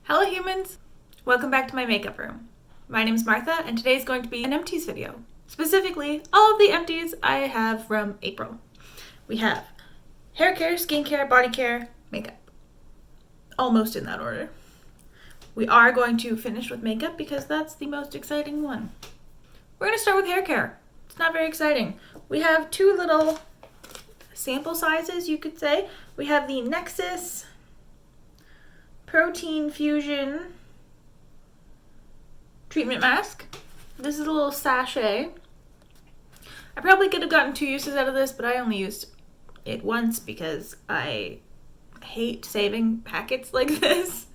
Hello humans! Welcome back to my makeup room. My name is Martha and today is going to be an empties video. Specifically, all of the empties I have from April. We have hair care, skincare, body care, makeup. Almost in that order. We are going to finish with makeup because that's the most exciting one. We're going to start with hair care. It's not very exciting. We have two little sample sizes, you could say. We have the Nexus Protein Fusion treatment mask. This is a little sachet. I probably could have gotten 2 uses out of this, but I only used it once because I hate saving packets like this.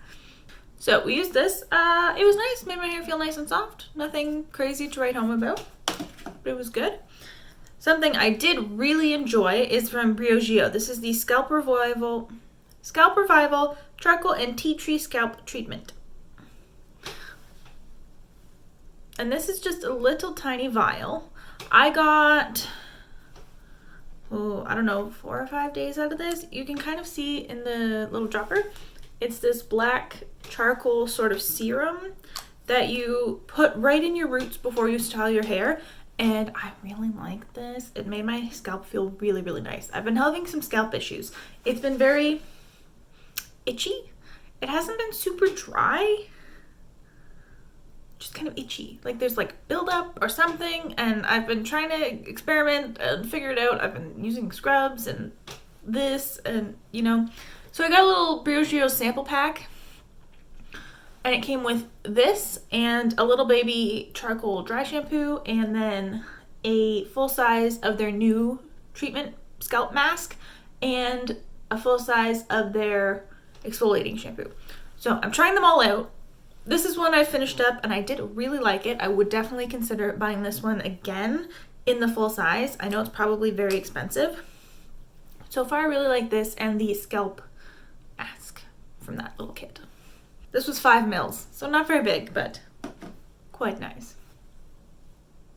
So we used this. It was nice, made my hair feel nice and soft. Nothing crazy to write home about, but it was good. Something I did really enjoy is from Briogeo. This is the Scalp Revival Charcoal and Tea Tree Scalp Treatment. And this is just a little tiny vial. I got, I don't know, 4 or 5 days out of this. You can kind of see in the little dropper, it's this black charcoal sort of serum that you put right in your roots before you style your hair. And I really like this. It made my scalp feel really, really nice. I've been having some scalp issues. It's been very itchy. It hasn't been super dry, just kind of itchy. Like there's like buildup or something, and I've been trying to experiment and figure it out. I've been using scrubs and this and So I got a little Briogeo sample pack, and it came with this and a little baby charcoal dry shampoo and then a full size of their new treatment scalp mask and a full size of their exfoliating shampoo. So I'm trying them all out. This is one I finished up and I did really like it. I would definitely consider buying this one again in the full size. I know it's probably very expensive. So far I really like this and the scalp mask from that little kit. This was 5 mils, so not very big, but quite nice.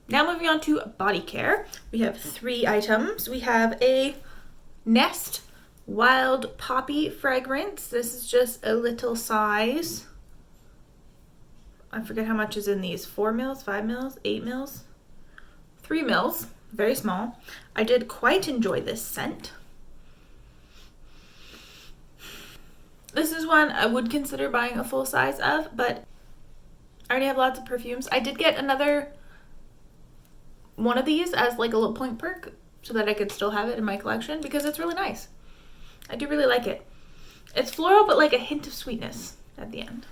Now moving on to body care. We have 3 items. We have a Nest Wild Poppy fragrance. This is just a little size. I forget how much is in these. 4 mils, 5 mils, 8 mils, 3 mils, very small. I did quite enjoy this scent. This is one I would consider buying a full size of, but I already have lots of perfumes. I did get another one of these as like a little point perk so that I could still have it in my collection because it's really nice. I do really like it. It's floral, but like a hint of sweetness at the end.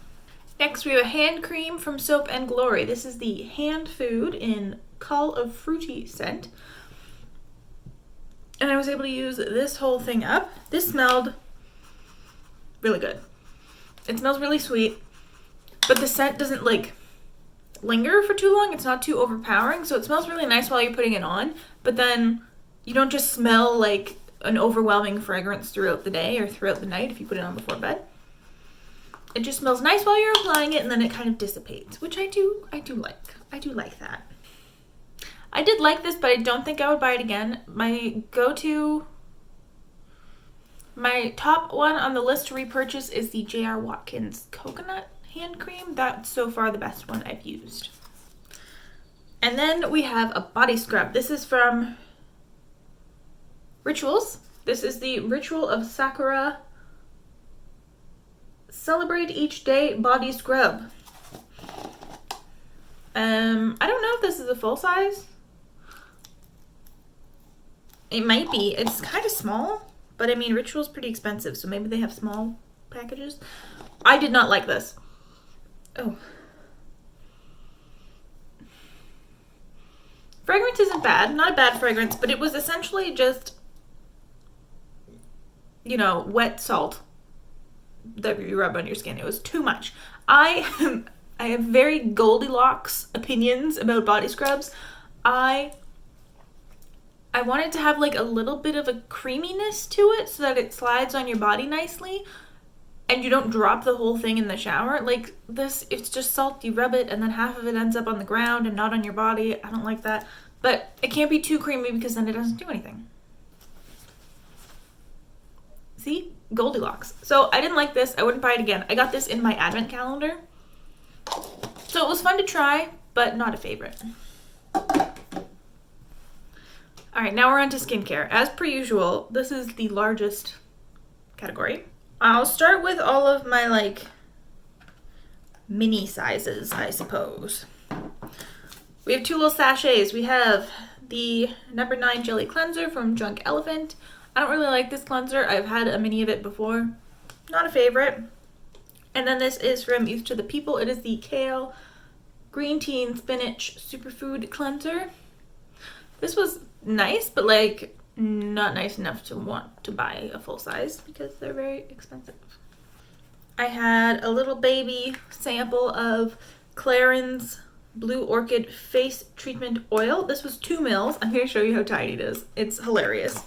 Next, we have a hand cream from Soap & Glory. This is the Hand Food in Call of Fruity scent. And I was able to use this whole thing up. This smelled really good. It smells really sweet, but the scent doesn't like linger for too long. It's not too overpowering, so it smells really nice while you're putting it on, but then you don't just smell like an overwhelming fragrance throughout the day or throughout the night if you put it on before bed. It just smells nice while you're applying it and then it kind of dissipates, which I do like. I do like that. I did like this, but I don't think I would buy it again. My top one on the list to repurchase is the J.R. Watkins Coconut Hand Cream. That's so far the best one I've used. And then we have a body scrub. This is from Rituals. This is the Ritual of Sakura Celebrate Each Day Body Scrub. I don't know if this is a full size. It might be. It's kind of small, but I mean Ritual's pretty expensive, so maybe they have small packages. I did not like this. Oh. Fragrance isn't bad. Not a bad fragrance, but it was essentially just wet salt that you rub on your skin. It was too much. I have very Goldilocks opinions about body scrubs. I want it to have like a little bit of a creaminess to it so that it slides on your body nicely and you don't drop the whole thing in the shower. Like this, it's just salt, you rub it and then half of it ends up on the ground and not on your body. I don't like that. But it can't be too creamy because then it doesn't do anything. See? Goldilocks. So I didn't like this. I wouldn't buy it again. I got this in my advent calendar. So it was fun to try, but not a favorite. Alright, now we're on to skincare. As per usual, this is the largest category. I'll start with all of my, like, mini sizes, I suppose. We have 2 little sachets. We have the number 9 Jelly Cleanser from Drunk Elephant. I don't really like this cleanser. I've had a mini of it before. Not a favorite. And then this is from Youth to the People. It is the Kale Green Tea and Spinach Superfood Cleanser. This was nice, but like not nice enough to want to buy a full size because they're very expensive. I had a little baby sample of Clarins Blue Orchid Face Treatment Oil. This was 2 mils. I'm going to show you how tiny it is. It's hilarious.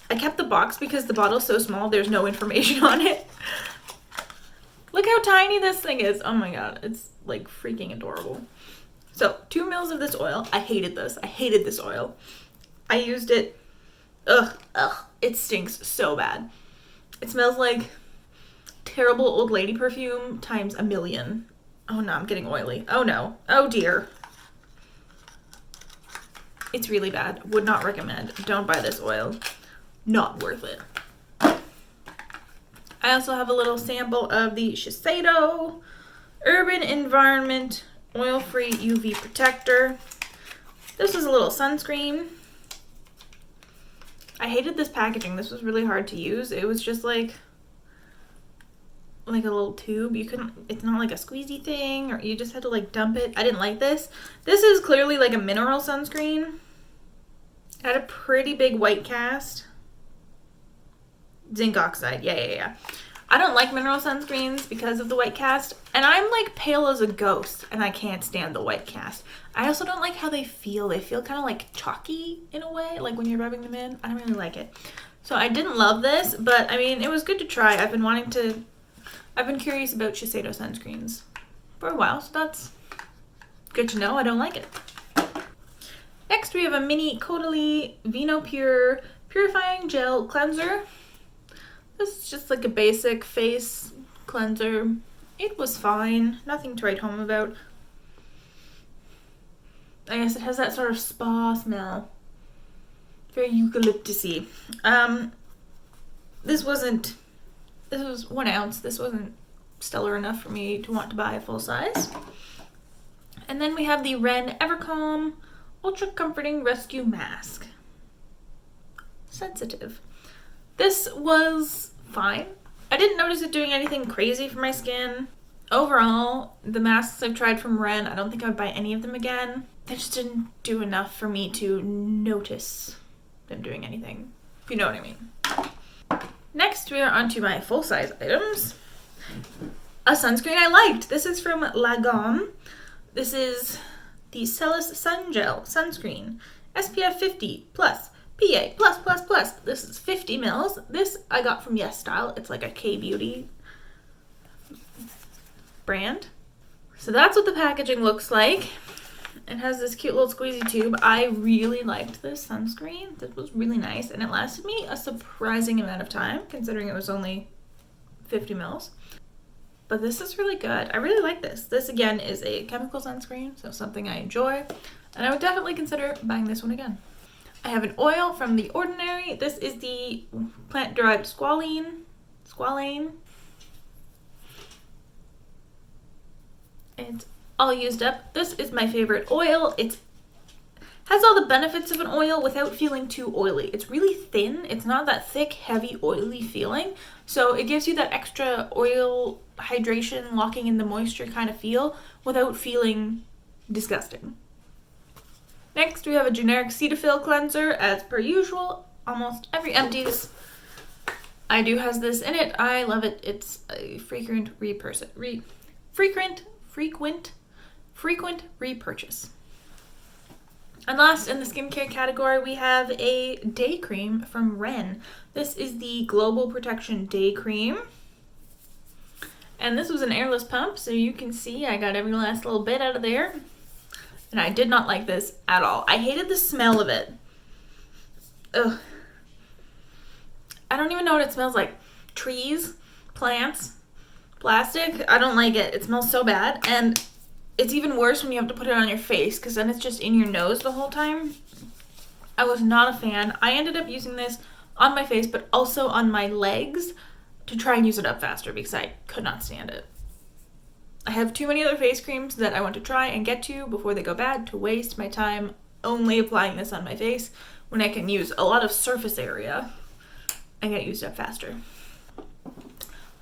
I kept the box because the bottle's so small, there's no information on it. Look how tiny this thing is. Oh my god, it's like freaking adorable. So 2 mils of this oil. I hated this. I hated this oil. I used it. Ugh. It stinks so bad. It smells like terrible old lady perfume times a million. Oh no, I'm getting oily. Oh no. Oh dear. It's really bad. Would not recommend. Don't buy this oil. Not worth it. I also have a little sample of the Shiseido Urban Environment Oil-Free UV Protector. This was a little sunscreen. I hated this packaging. This was really hard to use. It was just like a little tube. You couldn't, it's not like a squeezy thing, or you just had to like dump it. I didn't like this. This is clearly like a mineral sunscreen. It had a pretty big white cast. Zinc oxide, yeah. I don't like mineral sunscreens because of the white cast, and I'm like pale as a ghost, and I can't stand the white cast. I also don't like how they feel. They feel kind of like chalky in a way, like when you're rubbing them in. I don't really like it. So I didn't love this, but I mean, it was good to try. I've been curious about Shiseido sunscreens for a while, so that's good to know. I don't like it. Next, we have a mini Caudalie Vino Pure Purifying Gel Cleanser. This is just like a basic face cleanser. It was fine. Nothing to write home about. I guess it has that sort of spa smell. Very eucalyptusy. This was 1 ounce. This wasn't stellar enough for me to want to buy a full size. And then we have the Ren Evercalm Ultra Comforting Rescue Mask. Sensitive. This was fine. I didn't notice it doing anything crazy for my skin. Overall, the masks I've tried from Ren, I don't think I would buy any of them again. They just didn't do enough for me to notice them doing anything, if you know what I mean. Next, we are on to my full-size items. A sunscreen I liked. This is from La Gomme. This is the Celis Sun Gel Sunscreen. SPF 50 plus. PA plus plus plus. This is 50 mils. This I got from Yes Style. It's like a K-beauty brand. So that's what the packaging looks like. It has this cute little squeezy tube. I really liked this sunscreen. This was really nice, and it lasted me a surprising amount of time considering it was only 50 mils. But this is really good. I really like this. This again is a chemical sunscreen, so something I enjoy, and I would definitely consider buying this one again. I have an oil from The Ordinary. This is the plant-derived squalane. It's all used up. This is my favorite oil. It has all the benefits of an oil without feeling too oily. It's really thin. It's not that thick, heavy, oily feeling. So it gives you that extra oil hydration, locking in the moisture kind of feel without feeling disgusting. Next, we have a generic Cetaphil cleanser, as per usual. Almost every Empties I do has this in it. I love it. It's a frequent repurchase. And last in the skincare category, we have a day cream from Ren. This is the Global Protection Day Cream. And this was an airless pump, so you can see I got every last little bit out of there. And I did not like this at all. I hated the smell of it. Ugh. I don't even know what it smells like. Trees, plants, plastic. I don't like it. It smells so bad. And it's even worse when you have to put it on your face because then it's just in your nose the whole time. I was not a fan. I ended up using this on my face, but also on my legs to try and use it up faster because I could not stand it. I have too many other face creams that I want to try and get to before they go bad to waste my time only applying this on my face when I can use a lot of surface area and get used up faster.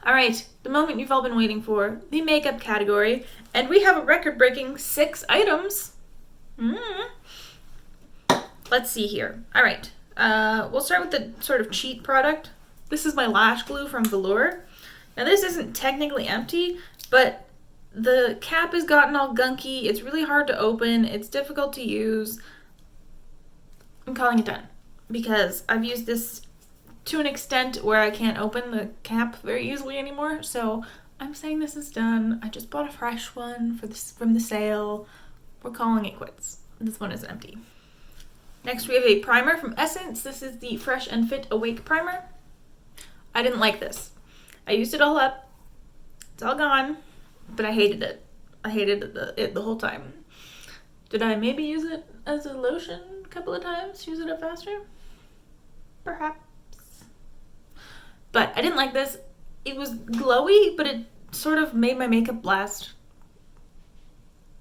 All right, the moment you've all been waiting for, the makeup category, and we have a record-breaking 6 items. Let's see here. All right, we'll start with the sort of cheat product. This is my lash glue from Velour. Now this isn't technically empty, but the cap has gotten all gunky. It's really hard to open. It's difficult to use. I'm calling it done because I've used this to an extent where I can't open the cap very easily anymore. So I'm saying this is done. I just bought a fresh one from the sale. We're calling it quits. This one is empty. Next we have a primer from Essence. This is the Fresh and Fit Awake Primer. I didn't like this. I used it all up. It's all gone, but I hated it. I hated it the whole time. Did I maybe use it as a lotion a couple of times? Use it up faster? Perhaps. But I didn't like this. It was glowy, but it sort of made my makeup last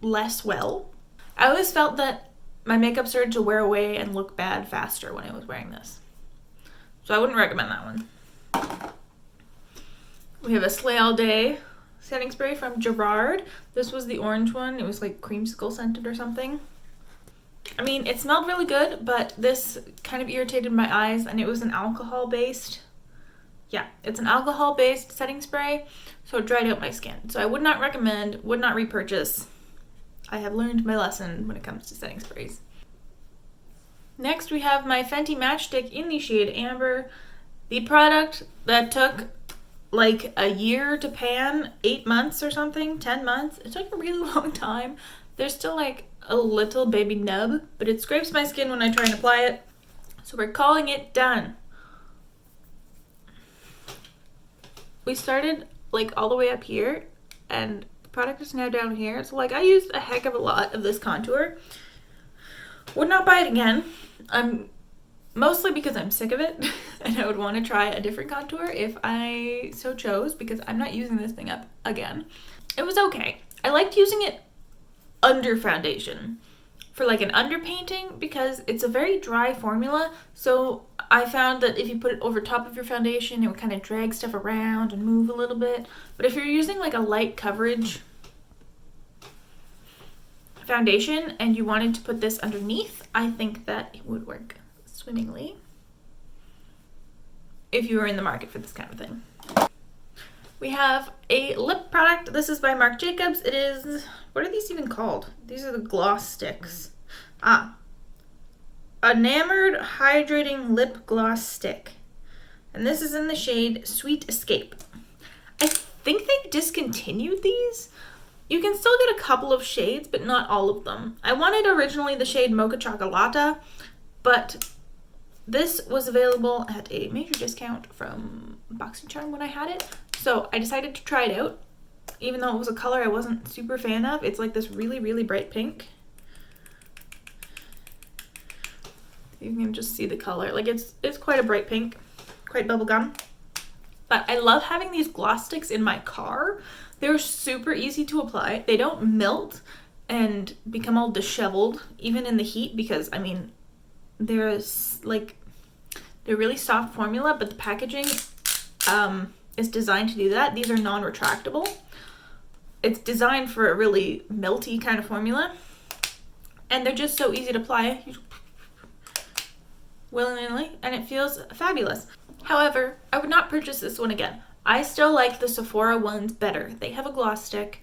less well. I always felt that my makeup started to wear away and look bad faster when I was wearing this. So I wouldn't recommend that one. We have a Slay All Day setting spray from Gerard. This was the orange one. It was like creamsicle scented or something. I mean, it smelled really good, but this kind of irritated my eyes, and it was an alcohol-based. Yeah, it's an alcohol-based setting spray, so it dried out my skin. So I would not recommend, would not repurchase. I have learned my lesson when it comes to setting sprays. Next, we have my Fenty Matchstick in the shade Amber. The product that took like a year to pan, 8 months or something, 10 months. It took a really long time. There's still like a little baby nub, but it scrapes my skin when I try and apply it. So we're calling it done. We started like all the way up here and the product is now down here. So like I used a heck of a lot of this contour. Would not buy it again. Mostly because I'm sick of it and I would want to try a different contour if I so chose because I'm not using this thing up again. It was okay. I liked using it under foundation for like an underpainting because it's a very dry formula. So I found that if you put it over top of your foundation, it would kind of drag stuff around and move a little bit. But if you're using like a light coverage foundation and you wanted to put this underneath, I think that it would work swimmingly if you were in the market for this kind of thing. We have a lip product. This is by Marc Jacobs. It is, what are these even called? These are the gloss sticks. Enamored Hydrating Lip Gloss Stick. And this is in the shade Sweet Escape. I think they discontinued these. You can still get a couple of shades, but not all of them. I wanted originally the shade Mocha Chocolata, but this was available at a major discount from BoxyCharm when I had it. So I decided to try it out, even though it was a color I wasn't super fan of. It's like this really, really bright pink. You can just see the color. Like it's quite a bright pink, quite bubblegum. But I love having these gloss sticks in my car. They're super easy to apply. They don't melt and become all disheveled, even in the heat, because I mean, they're really soft formula, but the packaging is designed to do that. These are non-retractable. It's designed for a really melty kind of formula, and they're just so easy to apply willy-nilly, and it feels fabulous. However, I would not purchase this one again. I still like the Sephora ones better. They have a gloss stick,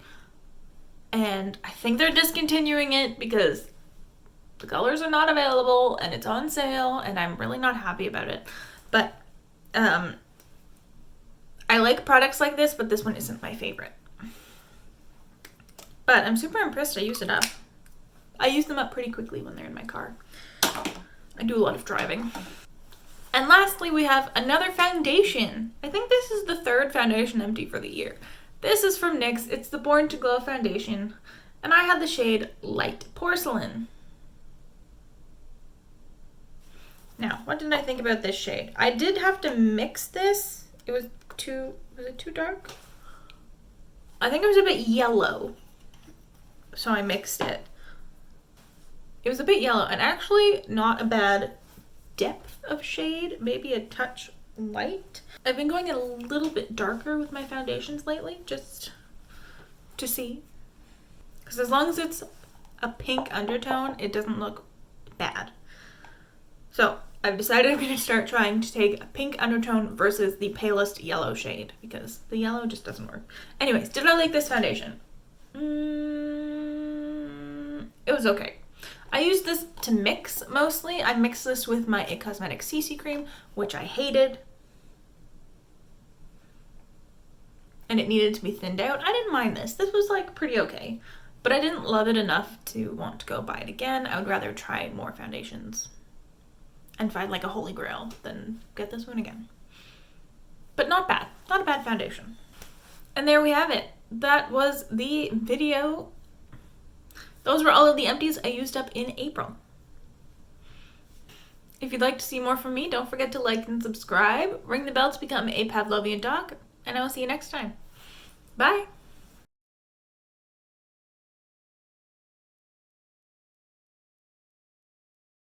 and I think they're discontinuing it because the colors are not available and it's on sale, and I'm really not happy about it. But I like products like this, but this one isn't my favorite. But I'm super impressed I used it up. I use them up pretty quickly when they're in my car. I do a lot of driving. And lastly, we have another foundation. I think this is the third foundation empty for the year. This is from NYX. It's the Born to Glow foundation. And I had the shade Light Porcelain. Now, what did I think about this shade? I did have to mix this. Was it too dark? I think it was a bit yellow. So I mixed it. It was a bit yellow and actually not a bad depth of shade, maybe a touch light. I've been going a little bit darker with my foundations lately, just to see. Because as long as it's a pink undertone, it doesn't look bad. So I've decided I'm going to start trying to take a pink undertone versus the palest yellow shade, because the yellow just doesn't work. Anyways, did I like this foundation? It was okay. I used this to mix mostly. I mixed this with my IT Cosmetics CC cream, which I hated. And it needed to be thinned out. I didn't mind this. This was like pretty okay. But I didn't love it enough to want to go buy it again. I would rather try more foundations and find like a holy grail than get this one again. But not bad. Not a bad foundation. And there we have it. That was the video. Those were all of the empties I used up in April. If you'd like to see more from me, don't forget to like and subscribe. Ring the bell to become a Pavlovian dog, and I will see you next time. Bye!